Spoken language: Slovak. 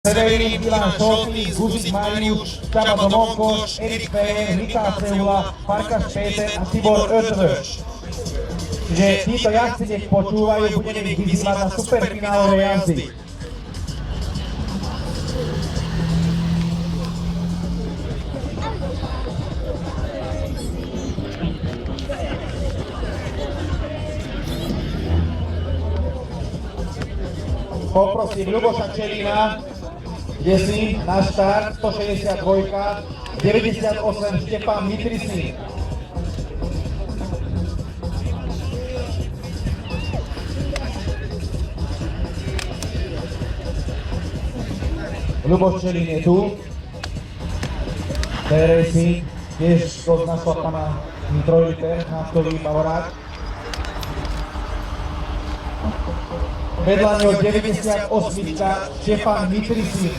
Severín, Ilan Šolty, Guzik Mariuš, Csaba Domonkos, Erik Fejer, Mikál Cehula, Farkas Péter a Tibor Ötvös. Čiže títo jazdci nech počúvajú, budeme ich vyzývať na superfinálové jazdy. Poprosím Ľuboša Čerina, kde si na štart 162, 98 Štefan Mitrisin. Ľuboš Čerin je tu. T-Racing, tiež od našlapana 3 liter, naftový Bavorák. Vedľa neho 98 Štefan Mitrisin.